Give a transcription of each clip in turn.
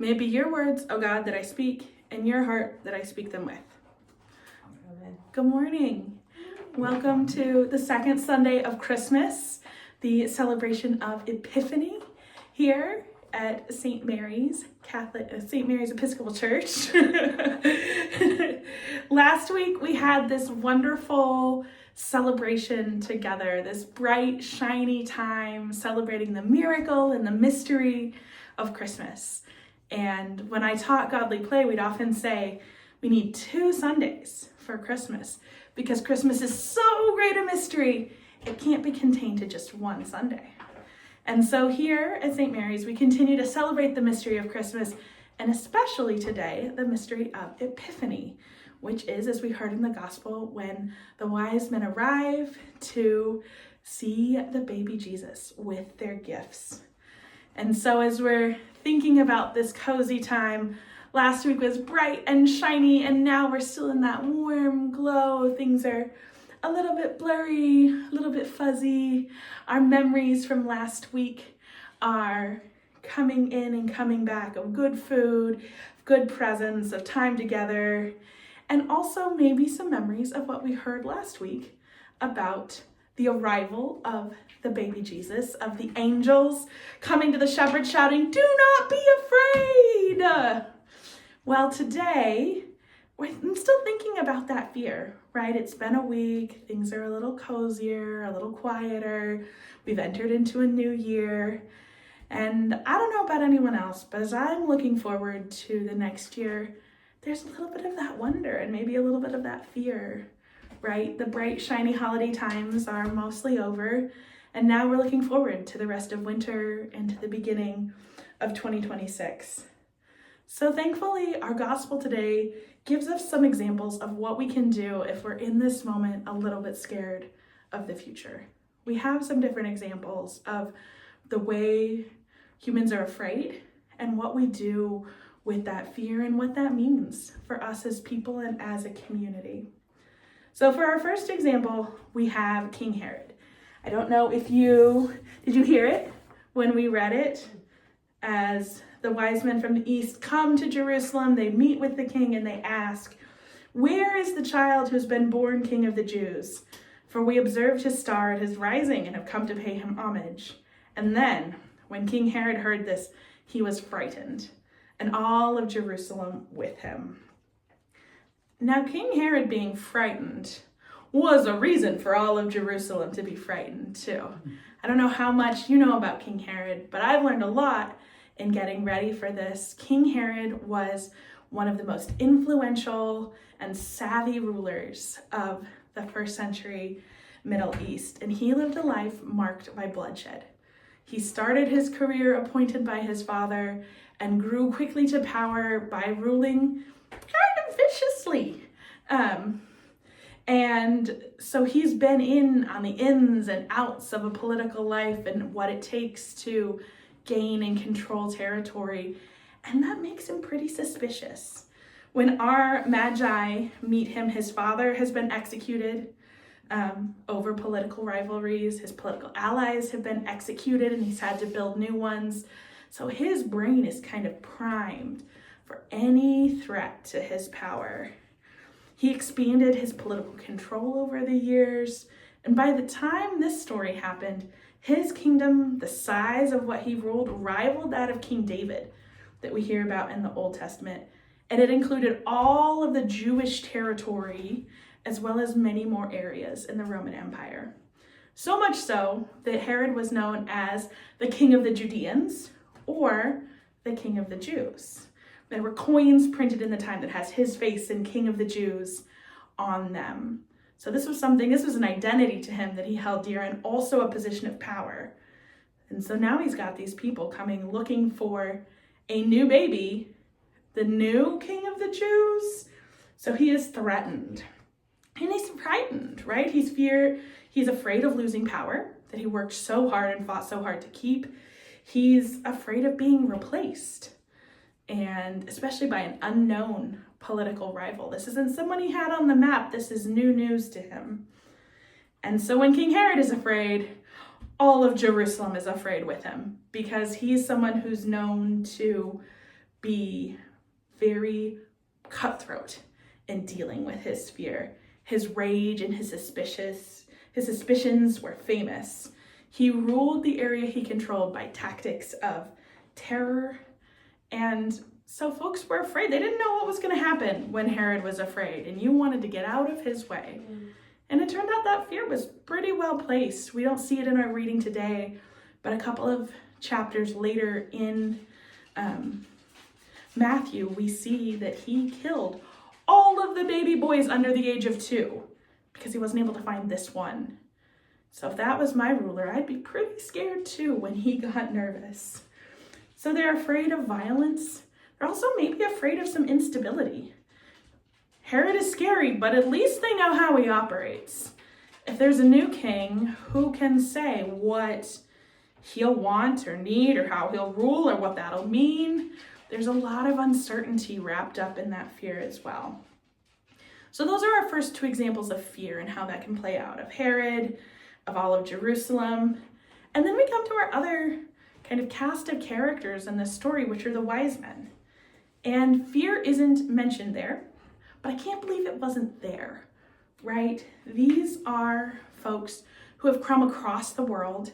May it be your words, O God, that I speak, and your heart that I speak them with. Amen. Good morning. Welcome to the second Sunday of Christmas, the celebration of Epiphany here at St. Mary's Episcopal Church. Last week we had this wonderful celebration together, this bright, shiny time celebrating the miracle and the mystery of Christmas. And when I taught Godly Play, we'd often say we need 2 Sundays for Christmas because Christmas is so great a mystery, it can't be contained to just one Sunday. And so here at St. Mary's, we continue to celebrate the mystery of Christmas, and especially today, the mystery of Epiphany, which is, as we heard in the gospel, when the wise men arrive to see the baby Jesus with their gifts. And so as we're thinking about this cozy time, last week was bright and shiny, and now we're still in that warm glow. Things are a little bit blurry, a little bit fuzzy. Our memories from last week are coming in and coming back of good food, good presents, of time together, and also maybe some memories of what we heard last week about the arrival of the baby Jesus, of the angels coming to the shepherds shouting, "Do not be afraid!" Well, today, I'm still thinking about that fear, right? It's been a week, things are a little cozier, a little quieter. We've entered into a new year. And I don't know about anyone else, but as I'm looking forward to the next year, there's a little bit of that wonder and maybe a little bit of that fear, right? The bright, shiny holiday times are mostly over, and now we're looking forward to the rest of winter and to the beginning of 2026. So thankfully, our gospel today gives us some examples of what we can do if we're in this moment a little bit scared of the future. We have some different examples of the way humans are afraid and what we do with that fear and what that means for us as people and as a community. So for our first example, we have King Herod. I don't know if did you hear it when we read it? As the wise men from the east come to Jerusalem, they meet with the king and they ask, "Where is the child who has been born King of the Jews? For we observed his star at his rising and have come to pay him homage." And then, when King Herod heard this, he was frightened, and all of Jerusalem with him. Now, King Herod being frightened was a reason for all of Jerusalem to be frightened too. I don't know how much you know about King Herod, but I've learned a lot in getting ready for this. King Herod was one of the most influential and savvy rulers of the first century Middle East, and he lived a life marked by bloodshed. He started his career appointed by his father and grew quickly to power by ruling kind of viciously. And so he's been on the ins and outs of a political life and what it takes to gain and control territory. And that makes him pretty suspicious. When our Magi meet him, his father has been executed over political rivalries. His political allies have been executed and he's had to build new ones. So his brain is kind of primed for any threat to his power. He expanded his political control over the years, and by the time this story happened, his kingdom, the size of what he ruled, rivaled that of King David that we hear about in the Old Testament, and it included all of the Jewish territory as well as many more areas in the Roman Empire. So much so that Herod was known as the King of the Judeans or the King of the Jews. There were coins printed in the time that has his face and King of the Jews on them. So this was an identity to him that he held dear and also a position of power. And so now he's got these people coming looking for a new baby, the new King of the Jews. So he is threatened and he's frightened, right? He's afraid of losing power that he worked so hard and fought so hard to keep. He's afraid of being replaced, and especially by an unknown political rival. This isn't someone he had on the map. This is new news to him. And so when King Herod is afraid, all of Jerusalem is afraid with him because he's someone who's known to be very cutthroat in dealing with his fear. His rage and his suspicions were famous. He ruled the area he controlled by tactics of terror, and so folks were afraid. They didn't know what was going to happen when Herod was afraid, and you wanted to get out of his way. And it turned out that fear was pretty well placed. We don't see it in our reading today, but a couple of chapters later in Matthew, we see that he killed all of the baby boys under the age of 2 because he wasn't able to find this one. So if that was my ruler, I'd be pretty scared too when he got nervous. So they're afraid of violence. They're also maybe afraid of some instability. Herod is scary, but at least they know how he operates. If there's a new king, who can say what he'll want or need or how he'll rule or what that'll mean? There's a lot of uncertainty wrapped up in that fear as well. So those are our first 2 examples of fear and how that can play out, of Herod, of all of Jerusalem. And then we come to our other kind of cast of characters in this story, which are the wise men. And fear isn't mentioned there, but I can't believe it wasn't there, right? These are folks who have come across the world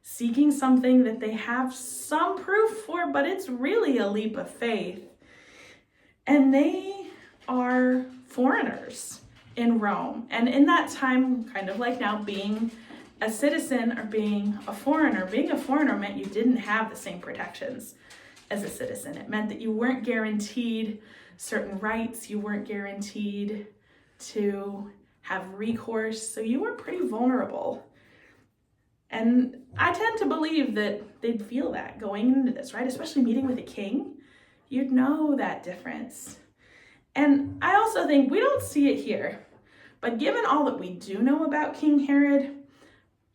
seeking something that they have some proof for, but it's really a leap of faith. And they are foreigners in Rome. And in that time, kind of like now, being a citizen or being a foreigner meant you didn't have the same protections as a citizen. It meant that you weren't guaranteed certain rights, you weren't guaranteed to have recourse, so you were pretty vulnerable. And I tend to believe that they'd feel that going into this, right? Especially meeting with a king, you'd know that difference. And I also think we don't see it here, but given all that we do know about King Herod,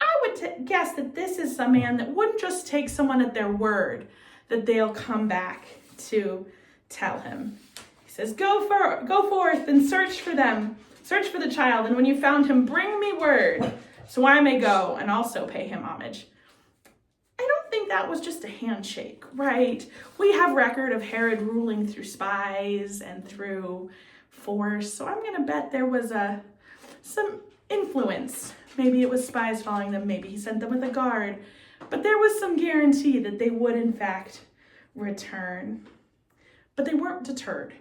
I would guess that this is a man that wouldn't just take someone at their word that they'll come back to tell him. He says, go forth and search for them, search for the child, and when you found him, bring me word, so I may go and also pay him homage. I don't think that was just a handshake, right? We have record of Herod ruling through spies and through force, so I'm going to bet there was some influence. Maybe it was spies following them, maybe he sent them with a guard, but there was some guarantee that they would in fact return. But they weren't deterred.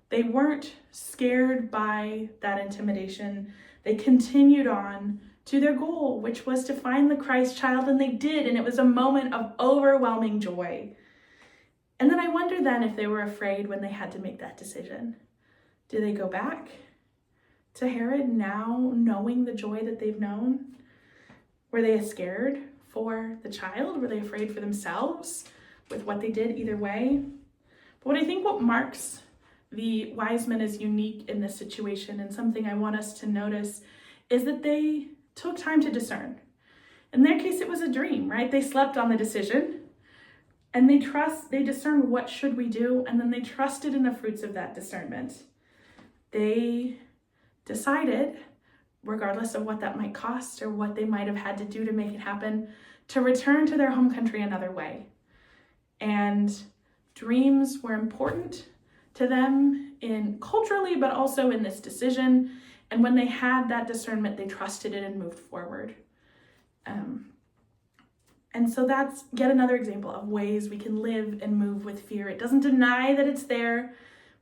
They weren't scared by that intimidation. They continued on to their goal, which was to find the Christ child, and they did, and it was a moment of overwhelming joy. And then I wonder then if they were afraid when they had to make that decision. Do they go back to Herod now knowing the joy that they've known? Were they scared for the child? Were they afraid for themselves with what they did either way? But what marks the wise men as unique in this situation, and something I want us to notice, is that they took time to discern. In their case, it was a dream, right? They slept on the decision, and they discerned what should we do, and then they trusted in the fruits of that discernment. They decided, regardless of what that might cost or what they might have had to do to make it happen, to return to their home country another way. And dreams were important to them culturally, but also in this decision. And when they had that discernment, they trusted it and moved forward. And so that's yet another example of ways we can live and move with fear. It doesn't deny that it's there,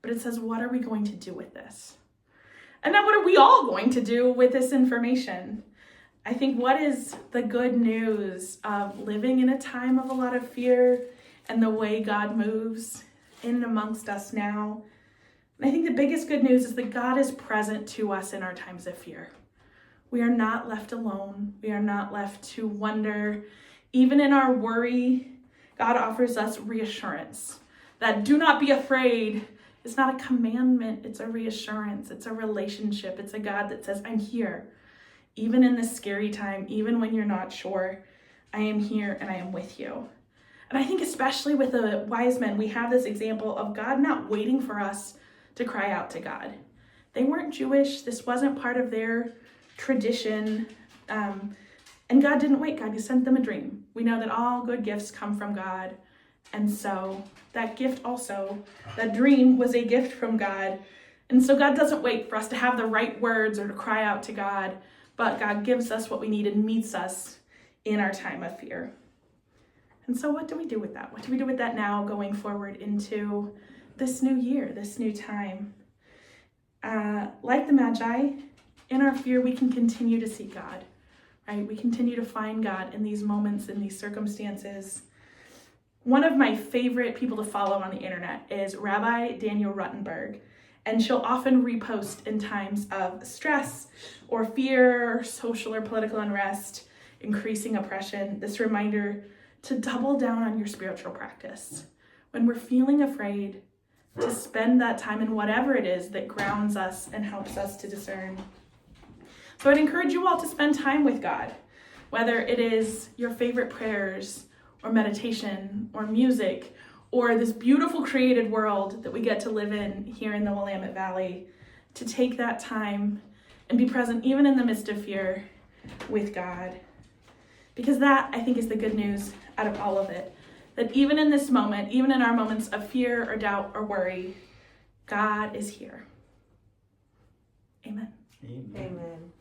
but it says, what are we going to do with this? And now what are we all going to do with this information? I think what is the good news of living in a time of a lot of fear and the way God moves in and amongst us now? And I think the biggest good news is that God is present to us in our times of fear. We are not left alone. We are not left to wonder. Even in our worry, God offers us reassurance that do not be afraid. It's not a commandment, it's a reassurance, it's a relationship. It's a God that says, I'm here. Even in this scary time, even when you're not sure, I am here and I am with you. And I think especially with the wise men, we have this example of God not waiting for us to cry out to God. They weren't Jewish. This wasn't part of their tradition. And God didn't wait. God sent them a dream. We know that all good gifts come from God. And so that gift also, that dream was a gift from God. And so God doesn't wait for us to have the right words or to cry out to God, but God gives us what we need and meets us in our time of fear. And so what do we do with that? What do we do with that now going forward into this new year, this new time? Like the Magi, in our fear, we can continue to seek God, right? We continue to find God in these moments, in these circumstances. One of my favorite people to follow on the internet is Rabbi Daniel Ruttenberg, and she'll often repost in times of stress or fear, social or political unrest, increasing oppression, this reminder to double down on your spiritual practice. When we're feeling afraid, to spend that time in whatever it is that grounds us and helps us to discern. So I'd encourage you all to spend time with God, whether it is your favorite prayers or meditation or music or this beautiful created world that we get to live in here in the Willamette Valley, to take that time and be present even in the midst of fear with God. Because that, I think, is the good news out of all of it. That even in this moment, even in our moments of fear or doubt or worry, God is here. Amen. Amen.